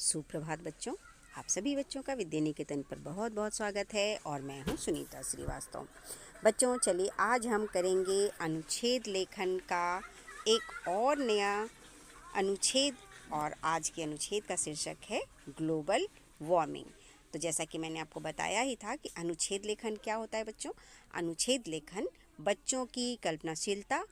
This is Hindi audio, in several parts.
सुप्रभात बच्चों। आप सभी बच्चों का विद्या निकेतन पर बहुत बहुत स्वागत है और मैं हूं सुनीता श्रीवास्तव। बच्चों चलिए आज हम करेंगे अनुच्छेद लेखन का एक और नया अनुच्छेद और आज के अनुच्छेद का शीर्षक है ग्लोबल वार्मिंग। तो जैसा कि मैंने आपको बताया ही था कि अनुच्छेद लेखन क्या होता है बच्चों। अनुच्छेद लेखन बच्चों की कल्पनाशीलता,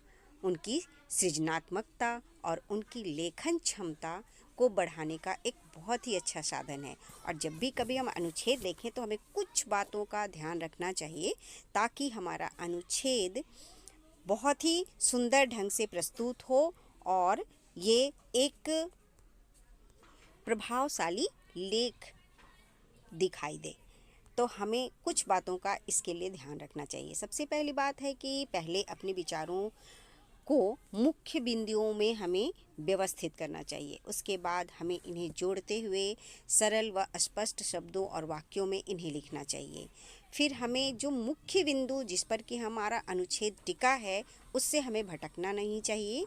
उनकी सृजनात्मकता और उनकी लेखन क्षमता को बढ़ाने का एक बहुत ही अच्छा साधन है। और जब भी कभी हम अनुच्छेद लिखें तो हमें कुछ बातों का ध्यान रखना चाहिए ताकि हमारा अनुच्छेद बहुत ही सुंदर ढंग से प्रस्तुत हो और ये एक प्रभावशाली लेख दिखाई दे। तो हमें कुछ बातों का इसके लिए ध्यान रखना चाहिए। सबसे पहली बात है कि पहले अपने विचारों को मुख्य बिंदुओं में हमें व्यवस्थित करना चाहिए। उसके बाद हमें इन्हें जोड़ते हुए सरल व स्पष्ट शब्दों और वाक्यों में इन्हें लिखना चाहिए। फिर हमें जो मुख्य बिंदु जिस पर कि हमारा अनुच्छेद टिका है उससे हमें भटकना नहीं चाहिए।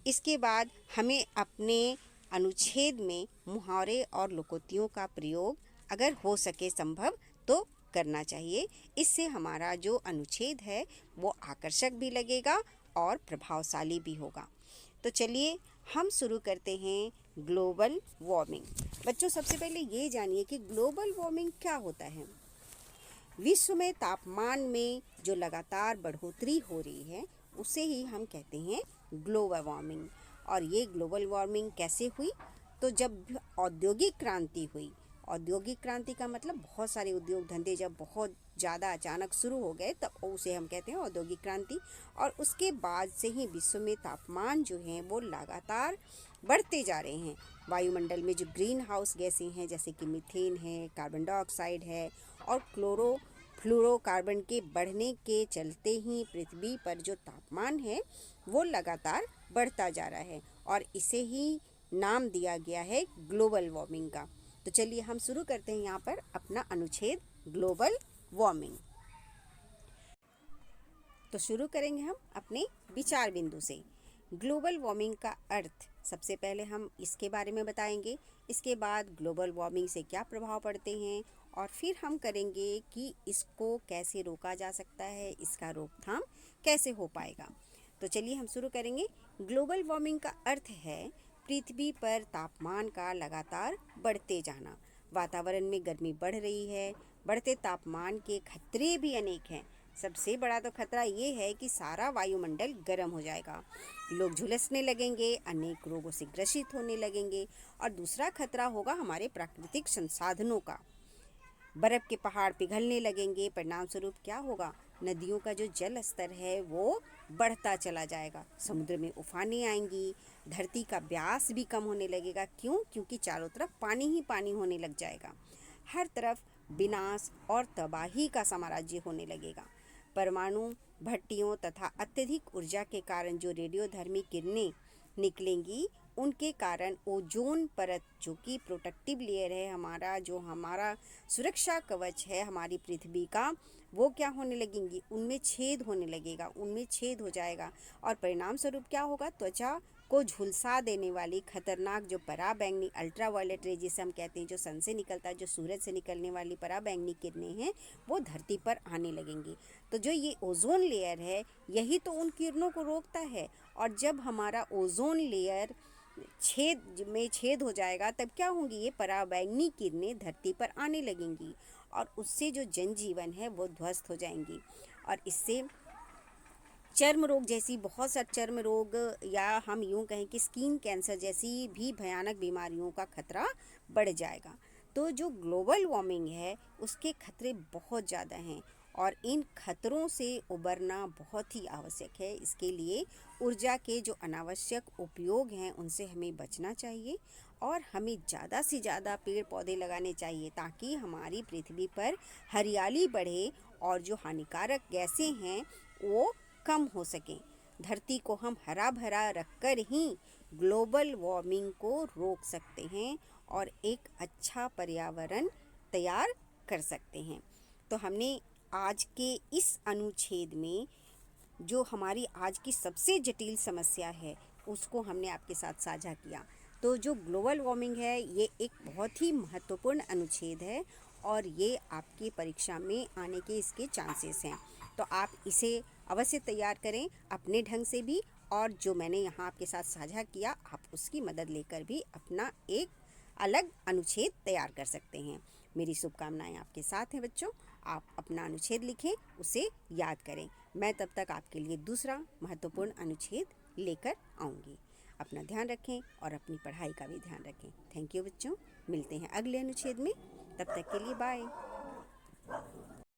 इसके बाद हमें अपने अनुच्छेद में मुहावरे और लोकोक्तियों का प्रयोग अगर हो सके संभव तो करना चाहिए। इससे हमारा जो अनुच्छेद है वो आकर्षक भी लगेगा और प्रभावशाली भी होगा। तो चलिए हम शुरू करते हैं ग्लोबल वार्मिंग। बच्चों सबसे पहले ये जानिए कि ग्लोबल वार्मिंग क्या होता है। विश्व में तापमान में जो लगातार बढ़ोतरी हो रही है उसे ही हम कहते हैं ग्लोबल वार्मिंग। और ये ग्लोबल वार्मिंग कैसे हुई? तो जब औद्योगिक क्रांति हुई, औद्योगिक क्रांति का मतलब बहुत सारे उद्योग धंधे जब बहुत ज़्यादा अचानक शुरू हो गए तब उसे हम कहते हैं औद्योगिक क्रांति। और उसके बाद से ही विश्व में तापमान जो हैं वो लगातार बढ़ते जा रहे हैं। वायुमंडल में जो ग्रीन हाउस गैसें हैं जैसे कि मीथेन है, कार्बन डाइऑक्साइड है और फ्लोरोकार्बन के बढ़ने के चलते ही पृथ्वी पर जो तापमान है वो लगातार बढ़ता जा रहा है और इसे ही नाम दिया गया है ग्लोबल वार्मिंग का। तो चलिए हम शुरू करते हैं यहाँ पर अपना अनुच्छेद ग्लोबल वार्मिंग। तो शुरू करेंगे हम अपने विचार बिंदु से। ग्लोबल वार्मिंग का अर्थ सबसे पहले हम इसके बारे में बताएंगे। इसके बाद ग्लोबल वार्मिंग से क्या प्रभाव पड़ते हैं और फिर हम करेंगे कि इसको कैसे रोका जा सकता है, इसका रोकथाम कैसे हो पाएगा। तो चलिए हम शुरू करेंगे। ग्लोबल वार्मिंग का अर्थ है पृथ्वी पर तापमान का लगातार बढ़ते जाना। वातावरण में गर्मी बढ़ रही है। बढ़ते तापमान के खतरे भी अनेक हैं। सबसे बड़ा तो खतरा ये है कि सारा वायुमंडल गर्म हो जाएगा, लोग झुलसने लगेंगे, अनेक रोगों से ग्रसित होने लगेंगे। और दूसरा खतरा होगा हमारे प्राकृतिक संसाधनों का। बर्फ़ के पहाड़ पिघलने लगेंगे। परिणाम स्वरूप क्या होगा? नदियों का जो जल स्तर है वो बढ़ता चला जाएगा, समुद्र में उफानें आएंगी, धरती का व्यास भी कम होने लगेगा। क्यों? क्योंकि चारों तरफ पानी ही पानी होने लग जाएगा। हर तरफ विनाश और तबाही का साम्राज्य होने लगेगा। परमाणु भट्टियों तथा अत्यधिक ऊर्जा के कारण जो रेडियोधर्मी किरणें निकलेंगी उनके कारण ओजोन परत जो कि प्रोटेक्टिव लेयर है, हमारा सुरक्षा कवच है हमारी पृथ्वी का, वो क्या होने लगेंगी? उनमें छेद होने लगेगा, उनमें छेद हो जाएगा। और परिणाम स्वरूप क्या होगा? त्वचा को झुलसा देने वाली खतरनाक जो पराबैंगनी अल्ट्रावायलेट रे जिसे हम कहते हैं, जो सन से निकलता है, जो सूरज से निकलने वाली पराबैंगनी किरणें हैं वो धरती पर आने लगेंगी। तो जो ये ओजोन लेयर है यही तो उन किरणों को रोकता है। और जब हमारा ओजोन लेयर छेद हो जाएगा तब क्या होंगी? ये पराबैंगनी किरणें धरती पर आने लगेंगी और उससे जो जनजीवन है वो ध्वस्त हो जाएंगी। और इससे चर्म रोग जैसी बहुत सारे चर्म रोग या हम यूँ कहें कि स्किन कैंसर जैसी भी भयानक बीमारियों का खतरा बढ़ जाएगा। तो जो ग्लोबल वार्मिंग है उसके खतरे बहुत ज़्यादा हैं और इन खतरों से उबरना बहुत ही आवश्यक है। इसके लिए ऊर्जा के जो अनावश्यक उपयोग हैं उनसे हमें बचना चाहिए और हमें ज़्यादा से ज़्यादा पेड़ पौधे लगाने चाहिए ताकि हमारी पृथ्वी पर हरियाली बढ़े और जो हानिकारक गैसें हैं वो कम हो सकें। धरती को हम हरा भरा रखकर ही ग्लोबल वार्मिंग को रोक सकते हैं और एक अच्छा पर्यावरण तैयार कर सकते हैं। तो हमने आज के इस अनुच्छेद में जो हमारी आज की सबसे जटिल समस्या है उसको हमने आपके साथ साझा किया। तो जो ग्लोबल वार्मिंग है ये एक बहुत ही महत्वपूर्ण अनुच्छेद है और ये आपकी परीक्षा में आने के इसके चांसेस हैं। तो आप इसे अवश्य तैयार करें अपने ढंग से भी, और जो मैंने यहाँ आपके साथ साझा किया आप उसकी मदद लेकर भी अपना एक अलग अनुच्छेद तैयार कर सकते हैं। मेरी शुभकामनाएं आपके साथ हैं बच्चों। आप अपना अनुच्छेद लिखें, उसे याद करें। मैं तब तक आपके लिए दूसरा महत्वपूर्ण अनुच्छेद लेकर आऊँगी। अपना ध्यान रखें और अपनी पढ़ाई का भी ध्यान रखें। थैंक यू बच्चों, मिलते हैं अगले अनुच्छेद में। तब तक के लिए बाय।